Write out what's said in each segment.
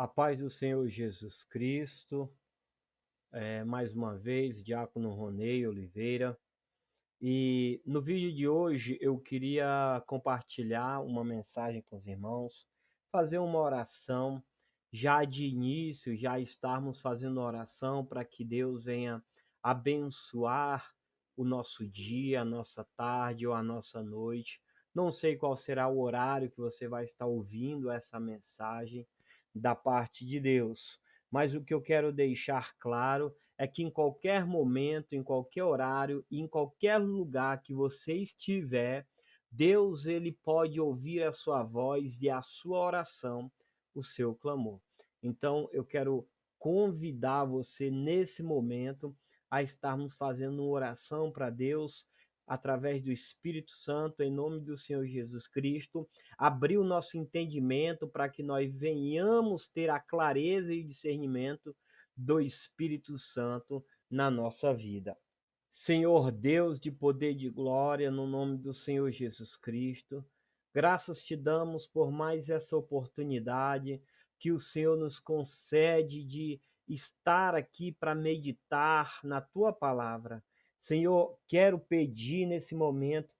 A paz do Senhor Jesus Cristo, mais uma vez, Diácono Ronei Oliveira. E no vídeo de hoje eu queria compartilhar uma mensagem com os irmãos, fazer uma oração, já de início, já estarmos fazendo oração para que Deus venha abençoar o nosso dia, a nossa tarde ou a nossa noite. Não sei qual será o horário que você vai estar ouvindo essa mensagem da parte de Deus, mas o que eu quero deixar claro é que em qualquer momento, em qualquer horário, em qualquer lugar que você estiver, Deus ele pode ouvir a sua voz e a sua oração, o seu clamor. Então, eu quero convidar você nesse momento a estarmos fazendo uma oração para Deus através do Espírito Santo, em nome do Senhor Jesus Cristo, abrir o nosso entendimento para que nós venhamos ter a clareza e discernimento do Espírito Santo na nossa vida. Senhor Deus de poder e de glória, no nome do Senhor Jesus Cristo, graças te damos por mais essa oportunidade que o Senhor nos concede de estar aqui para meditar na tua palavra. Senhor, quero pedir nesse momento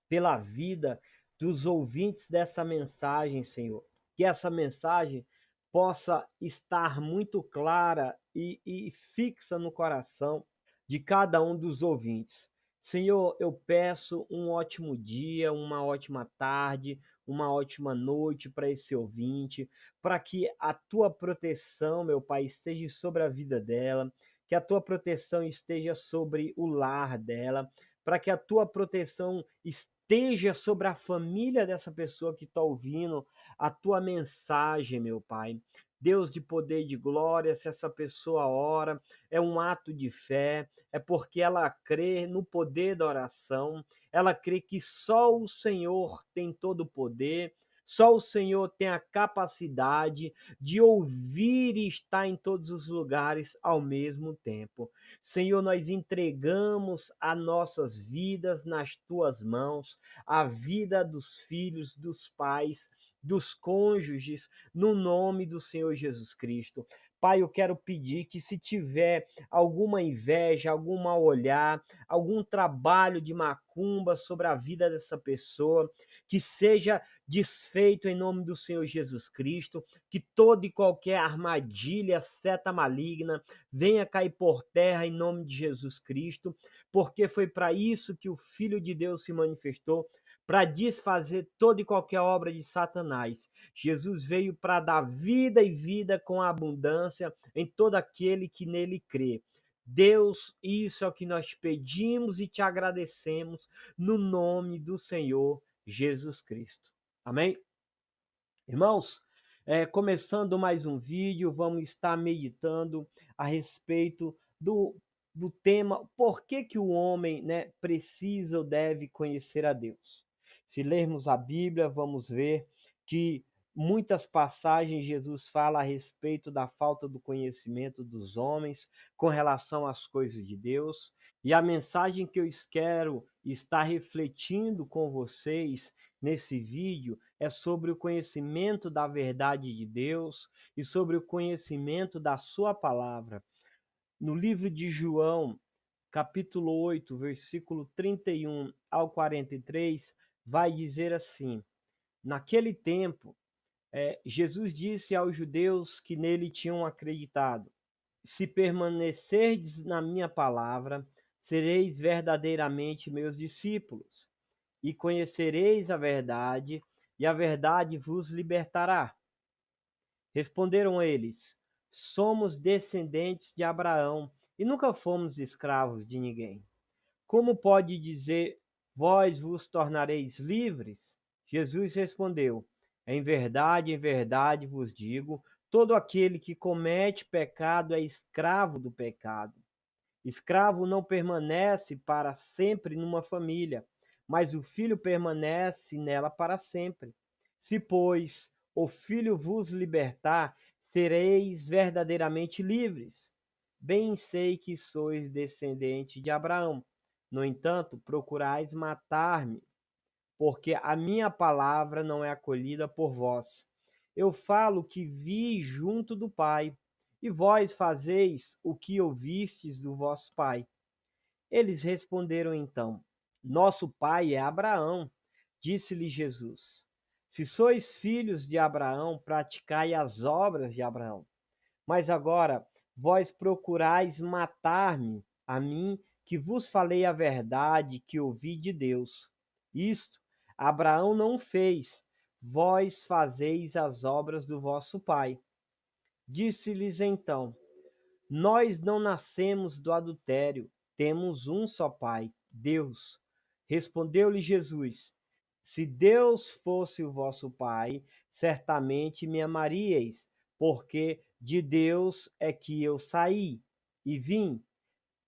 pela vida dos ouvintes dessa mensagem, Senhor. Que essa mensagem possa estar muito clara e fixa no coração de cada um dos ouvintes. Senhor, eu peço um ótimo dia, uma ótima tarde, uma ótima noite para esse ouvinte, para que a tua proteção, meu Pai, esteja sobre a vida dela, que a tua proteção esteja sobre o lar dela, para que a tua proteção esteja sobre a família dessa pessoa que está ouvindo a tua mensagem, meu Pai. Deus de poder e de glória, se essa pessoa ora, é um ato de fé, é porque ela crê no poder da oração, ela crê que só o Senhor tem todo o poder, só o Senhor tem a capacidade de ouvir e estar em todos os lugares ao mesmo tempo. Senhor, nós entregamos as nossas vidas nas tuas mãos, a vida dos filhos, dos pais, dos cônjuges, no nome do Senhor Jesus Cristo. Pai, eu quero pedir que se tiver alguma inveja, algum mal olhar, algum trabalho de macumba sobre a vida dessa pessoa, que seja desfeito em nome do Senhor Jesus Cristo, que toda e qualquer armadilha, seta maligna, venha cair por terra em nome de Jesus Cristo, porque foi para isso que o Filho de Deus se manifestou, para desfazer toda e qualquer obra de Satanás. Jesus veio para dar vida e vida com abundância em todo aquele que nele crê. Deus, isso é o que nós pedimos e te agradecemos no nome do Senhor Jesus Cristo. Amém? Irmãos, começando mais um vídeo, vamos estar meditando a respeito do tema por que, que o homem, né, precisa ou deve conhecer a Deus. Se lermos a Bíblia, vamos ver que muitas passagens Jesus fala a respeito da falta do conhecimento dos homens com relação às coisas de Deus. E a mensagem que eu quero estar refletindo com vocês nesse vídeo é sobre o conhecimento da verdade de Deus e sobre o conhecimento da sua palavra. No livro de João, capítulo 8, versículo 31 ao 43, vai dizer assim: naquele tempo, Jesus disse aos judeus que nele tinham acreditado: se permanecerdes na minha palavra, sereis verdadeiramente meus discípulos, e conhecereis a verdade, e a verdade vos libertará. Responderam eles: somos descendentes de Abraão e nunca fomos escravos de ninguém. Como pode dizer, vós vos tornareis livres? Jesus respondeu: em verdade vos digo, todo aquele que comete pecado é escravo do pecado. Escravo não permanece para sempre numa família, mas o filho permanece nela para sempre. Se, pois, o filho vos libertar, sereis verdadeiramente livres. Bem sei que sois descendente de Abraão. No entanto, procurais matar-me, porque a minha palavra não é acolhida por vós. eu falo que vi junto do Pai, e vós fazeis o que ouvistes do vosso pai. Eles responderam então: Nosso pai é Abraão. Disse-lhe Jesus: Se sois filhos de Abraão, praticai as obras de Abraão. Mas agora vós procurais matar-me, a mim, que vos falei a verdade que ouvi de Deus. Isto Abraão não fez, vós fazeis as obras do vosso pai. Disse-lhes então: Nós não nascemos do adultério, temos um só pai, Deus. Respondeu-lhe Jesus: Se Deus fosse o vosso pai, certamente me amaríeis, porque de Deus é que eu saí e vim,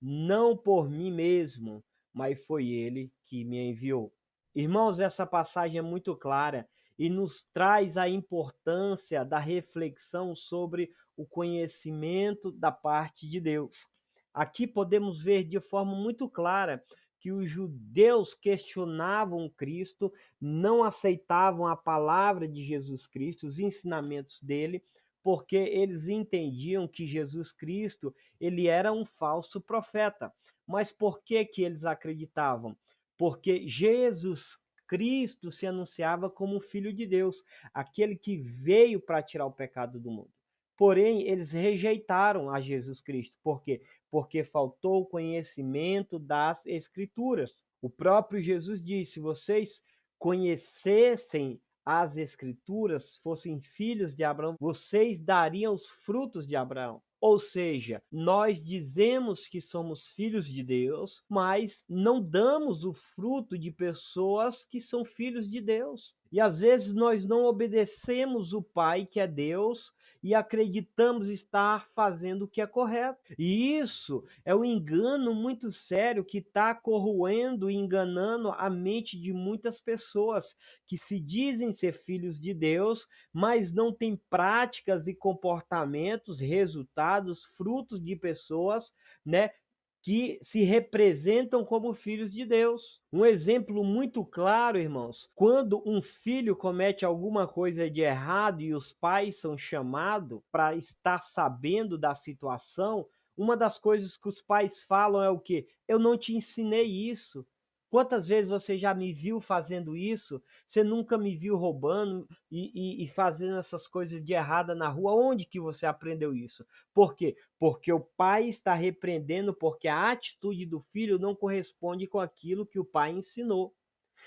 não por mim mesmo, mas foi ele que me enviou. Irmãos, essa passagem é muito clara e nos traz a importância da reflexão sobre o conhecimento da parte de Deus. Aqui podemos ver de forma muito clara que os judeus questionavam Cristo, não aceitavam a palavra de Jesus Cristo, os ensinamentos dele, porque eles entendiam que Jesus Cristo, ele era um falso profeta. Mas por que que eles acreditavam? Porque Jesus Cristo se anunciava como o Filho de Deus, aquele que veio para tirar o pecado do mundo. Porém, eles rejeitaram a Jesus Cristo. Por quê? Porque faltou o conhecimento das Escrituras. O próprio Jesus disse: se vocês conhecessem as Escrituras, fossem filhos de Abraão, vocês dariam os frutos de Abraão. Ou seja, nós dizemos que somos filhos de Deus, mas não damos o fruto de pessoas que são filhos de Deus. E às vezes nós não obedecemos o Pai, que é Deus, e acreditamos estar fazendo o que é correto. E isso é um engano muito sério que está corroendo e enganando a mente de muitas pessoas que se dizem ser filhos de Deus, mas não têm práticas e comportamentos, resultados, frutos de pessoas, né, que se representam como filhos de Deus. Um exemplo muito claro, irmãos, quando um filho comete alguma coisa de errado e os pais são chamados para estar sabendo da situação, uma das coisas que os pais falam é o quê? Eu não te ensinei isso. Quantas vezes você já me viu fazendo isso? Você nunca me viu roubando e fazendo essas coisas de errada na rua? Onde que você aprendeu isso? Por quê? Porque o pai está repreendendo, porque a atitude do filho não corresponde com aquilo que o pai ensinou.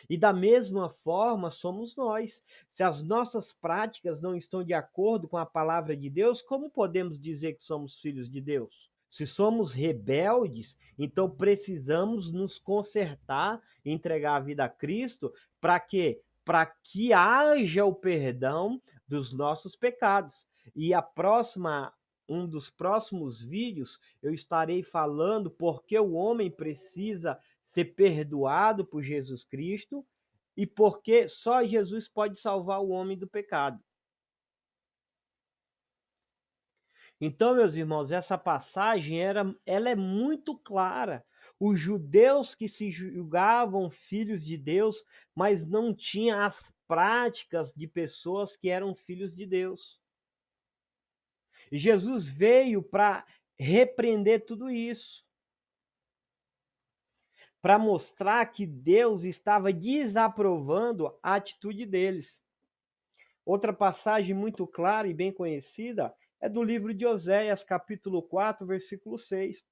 E da mesma forma somos nós. Se as nossas práticas não estão de acordo com a palavra de Deus, como podemos dizer que somos filhos de Deus? Se somos rebeldes, então precisamos nos consertar, entregar a vida a Cristo, para quê? Para que haja o perdão dos nossos pecados. E um dos próximos vídeos eu estarei falando porque o homem precisa ser perdoado por Jesus Cristo e porque só Jesus pode salvar o homem do pecado. Então, meus irmãos, essa passagem ela é muito clara. Os judeus que se julgavam filhos de Deus, mas não tinham as práticas de pessoas que eram filhos de Deus. E Jesus veio para repreender tudo isso, para mostrar que Deus estava desaprovando a atitude deles. Outra passagem muito clara e bem conhecida é do livro de Oséias, capítulo 4, versículo 6,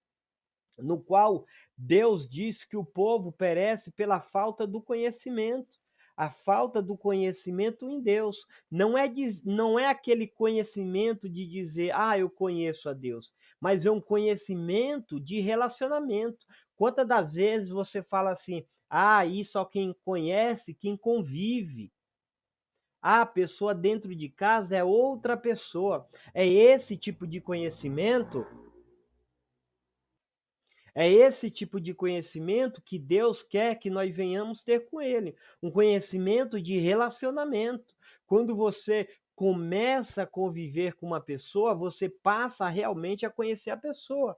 no qual Deus diz que o povo perece pela falta do conhecimento. A falta do conhecimento em Deus. Não é aquele conhecimento de dizer, eu conheço a Deus, mas é um conhecimento de relacionamento. Quantas das vezes você fala assim, isso só quem conhece, quem convive. A pessoa dentro de casa é outra pessoa. É esse tipo de conhecimento, é esse tipo de conhecimento que Deus quer que nós venhamos ter com Ele. Um conhecimento de relacionamento. Quando você começa a conviver com uma pessoa, você passa realmente a conhecer a pessoa.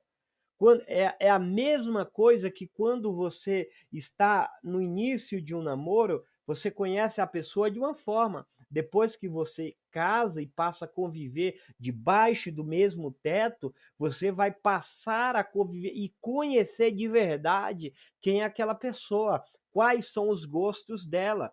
É a mesma coisa que quando você está no início de um namoro, Você conhece a pessoa de uma forma. Depois que você casa e passa a conviver debaixo do mesmo teto, você vai passar a conviver e conhecer de verdade quem é aquela pessoa, quais são os gostos dela,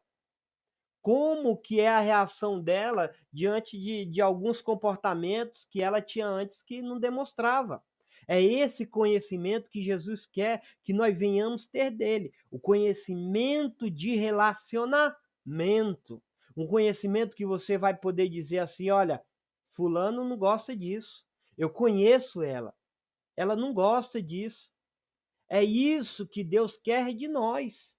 como que é a reação dela diante de alguns comportamentos que ela tinha antes que não demonstrava. É esse conhecimento que Jesus quer que nós venhamos ter dele, o conhecimento de relacionamento. Um conhecimento que você vai poder dizer assim: olha, fulano não gosta disso. Eu conheço ela. Ela não gosta disso. É isso que Deus quer de nós.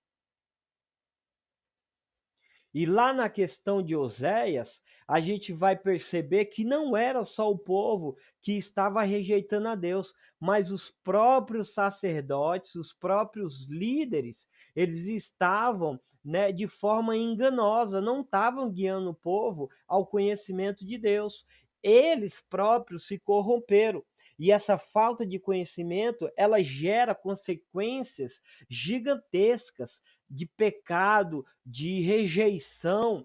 E lá na questão de Oséias, a gente vai perceber que não era só o povo que estava rejeitando a Deus, mas os próprios sacerdotes, os próprios líderes, eles estavam, né, de forma enganosa, não estavam guiando o povo ao conhecimento de Deus. Eles próprios se corromperam. E essa falta de conhecimento, ela gera consequências gigantescas de pecado, de rejeição,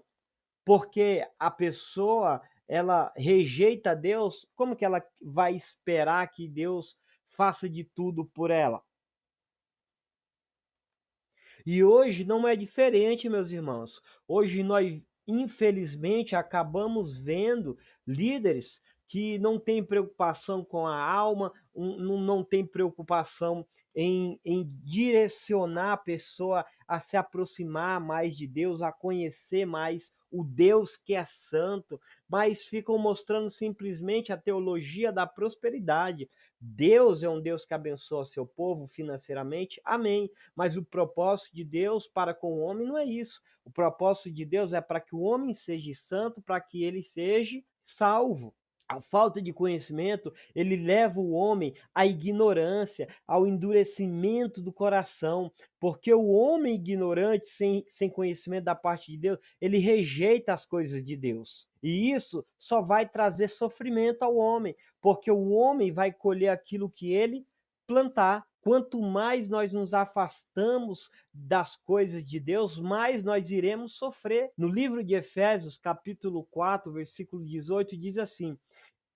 porque a pessoa ela rejeita Deus, como que ela vai esperar que Deus faça de tudo por ela? E hoje não é diferente, meus irmãos. Hoje nós, infelizmente, acabamos vendo líderes que não têm preocupação com a alma, não têm preocupação em direcionar a pessoa a se aproximar mais de Deus, a conhecer mais o Deus que é santo, mas ficam mostrando simplesmente a teologia da prosperidade. Deus é um Deus que abençoa seu povo financeiramente, amém. Mas o propósito de Deus para com o homem não é isso. O propósito de Deus é para que o homem seja santo, para que ele seja salvo. A falta de conhecimento, ele leva o homem à ignorância, ao endurecimento do coração, porque o homem ignorante, sem conhecimento da parte de Deus, ele rejeita as coisas de Deus. E isso só vai trazer sofrimento ao homem, porque o homem vai colher aquilo que ele plantar. Quanto mais nós nos afastamos das coisas de Deus, mais nós iremos sofrer. No livro de Efésios, capítulo 4, versículo 18, diz assim: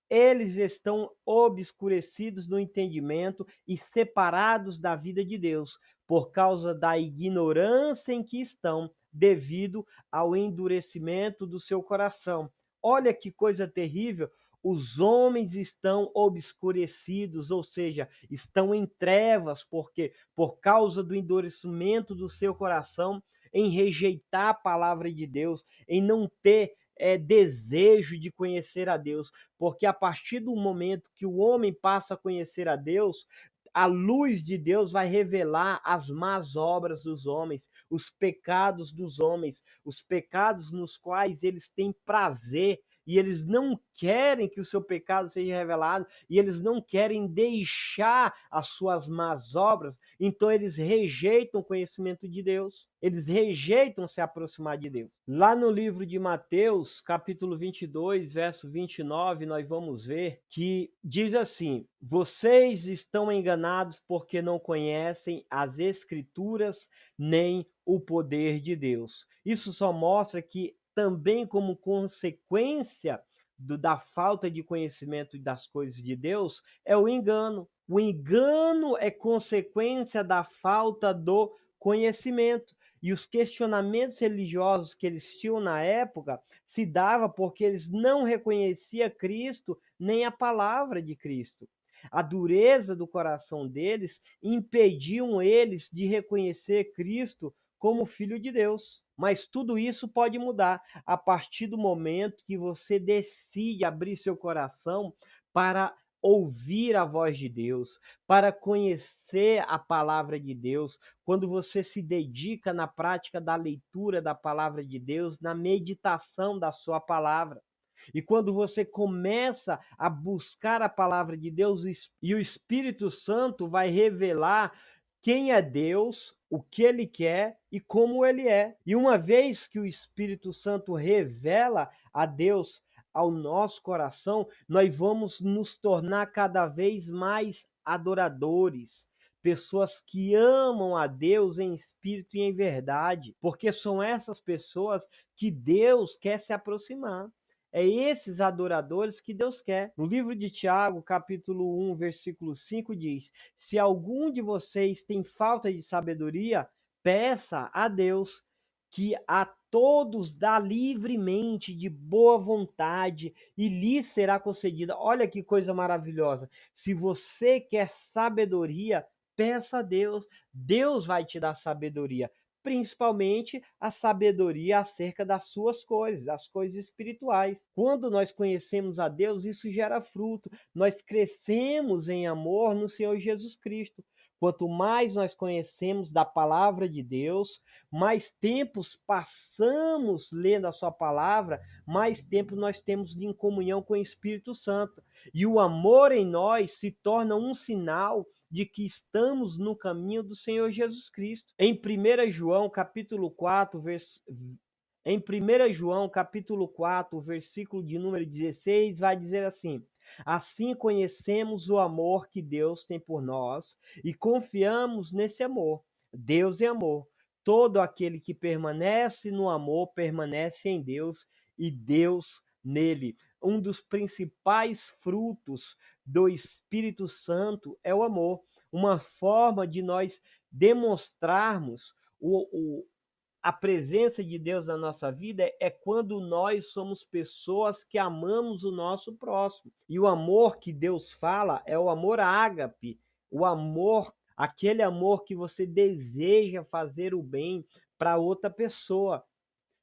eles estão obscurecidos no entendimento e separados da vida de Deus, por causa da ignorância em que estão, devido ao endurecimento do seu coração. Olha que coisa terrível! Os homens estão obscurecidos, ou seja, estão em trevas, porque por causa do endurecimento do seu coração, em rejeitar a palavra de Deus, em não ter desejo de conhecer a Deus, porque a partir do momento que o homem passa a conhecer a Deus, a luz de Deus vai revelar as más obras dos homens, os pecados dos homens, os pecados nos quais eles têm prazer, e eles não querem que o seu pecado seja revelado, e eles não querem deixar as suas más obras, então eles rejeitam o conhecimento de Deus, eles rejeitam se aproximar de Deus. Lá no livro de Mateus, capítulo 22, verso 29, nós vamos ver que diz assim: vocês estão enganados porque não conhecem as Escrituras nem o poder de Deus. Isso só mostra que também como consequência da falta de conhecimento das coisas de Deus é o engano. O engano é consequência da falta do conhecimento. E os questionamentos religiosos que eles tinham na época se dava porque eles não reconheciam Cristo nem a palavra de Cristo. A dureza do coração deles impediam eles de reconhecer Cristo como Filho de Deus. Mas tudo isso pode mudar a partir do momento que você decide abrir seu coração para ouvir a voz de Deus, para conhecer a palavra de Deus, quando você se dedica na prática da leitura da palavra de Deus, na meditação da sua palavra. E quando você começa a buscar a palavra de Deus e o Espírito Santo vai revelar quem é Deus, o que ele quer e como ele é. E uma vez que o Espírito Santo revela a Deus ao nosso coração, nós vamos nos tornar cada vez mais adoradores, pessoas que amam a Deus em espírito e em verdade, porque são essas pessoas que Deus quer se aproximar. É esses adoradores que Deus quer. No livro de Tiago, capítulo 1, versículo 5 diz: se algum de vocês tem falta de sabedoria, peça a Deus, que a todos dá livremente, de boa vontade, e lhe será concedida. Olha que coisa maravilhosa. Se você quer sabedoria, peça a Deus. Deus vai te dar sabedoria, principalmente a sabedoria acerca das suas coisas, as coisas espirituais. Quando nós conhecemos a Deus, isso gera fruto. Nós crescemos em amor no Senhor Jesus Cristo. Quanto mais nós conhecemos da palavra de Deus, mais tempos passamos lendo a sua palavra, mais tempo nós temos em comunhão com o Espírito Santo. E o amor em nós se torna um sinal de que estamos no caminho do Senhor Jesus Cristo. Em 1 João, capítulo 4, em 1 João, capítulo 4, versículo de número 16, vai dizer assim: assim conhecemos o amor que Deus tem por nós e confiamos nesse amor. Deus é amor. Todo aquele que permanece no amor permanece em Deus e Deus nele. Um dos principais frutos do Espírito Santo é o amor. Uma forma de nós demonstrarmos a presença de Deus na nossa vida é quando nós somos pessoas que amamos o nosso próximo. E o amor que Deus fala é o amor ágape, o amor, aquele amor que você deseja fazer o bem para outra pessoa.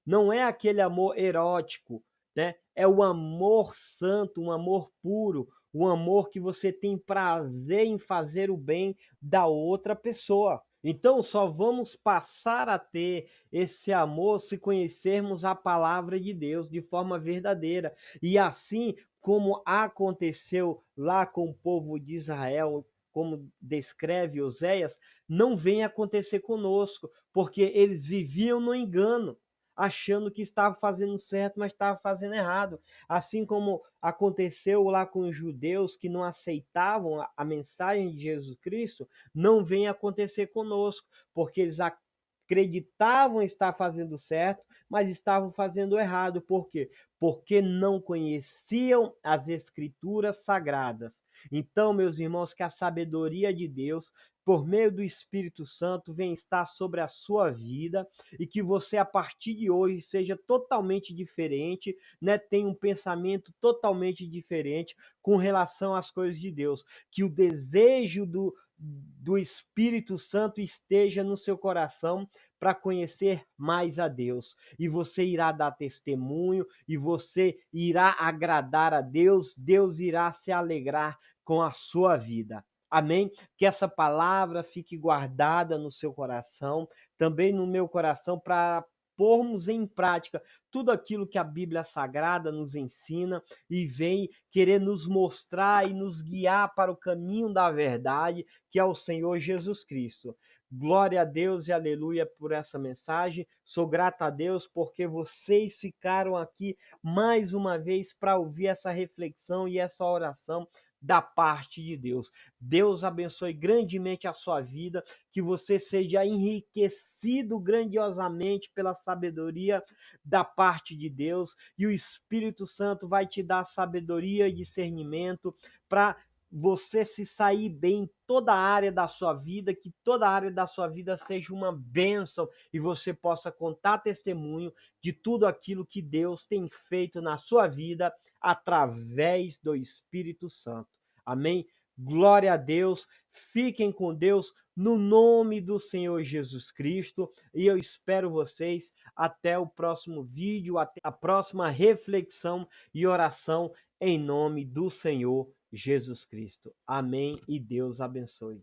Não é aquele amor erótico, né? É o amor santo, um amor puro, um amor que você tem prazer em fazer o bem da outra pessoa. Então, só vamos passar a ter esse amor se conhecermos a palavra de Deus de forma verdadeira. E assim como aconteceu lá com o povo de Israel, como descreve Oséias, não vem acontecer conosco, porque eles viviam no engano, achando que estava fazendo certo, mas estava fazendo errado. Assim como aconteceu lá com os judeus que não aceitavam a mensagem de Jesus Cristo, não vem acontecer conosco, porque eles acreditavam estar fazendo certo, mas estavam fazendo errado. Por quê? Porque não conheciam as escrituras sagradas. Então, meus irmãos, que a sabedoria de Deus, por meio do Espírito Santo, venha estar sobre a sua vida e que você, a partir de hoje, seja totalmente diferente, né? Tenha um pensamento totalmente diferente com relação às coisas de Deus. Que o desejo do Espírito Santo esteja no seu coração para conhecer mais a Deus. E você irá dar testemunho, e você irá agradar a Deus, Deus irá se alegrar com a sua vida. Amém? Que essa palavra fique guardada no seu coração, também no meu coração, para pormos em prática tudo aquilo que a Bíblia Sagrada nos ensina e vem querer nos mostrar e nos guiar para o caminho da verdade, que é o Senhor Jesus Cristo. Glória a Deus e aleluia por essa mensagem. Sou grata a Deus porque vocês ficaram aqui mais uma vez para ouvir essa reflexão e essa oração da parte de Deus. Deus abençoe grandemente a sua vida, que você seja enriquecido grandiosamente pela sabedoria da parte de Deus, e o Espírito Santo vai te dar sabedoria e discernimento para você se sair bem em toda a área da sua vida, que toda a área da sua vida seja uma bênção e você possa contar testemunho de tudo aquilo que Deus tem feito na sua vida através do Espírito Santo. Amém? Glória a Deus. Fiquem com Deus no nome do Senhor Jesus Cristo e eu espero vocês até o próximo vídeo, até a próxima reflexão e oração em nome do Senhor Jesus Cristo. Amém e Deus abençoe.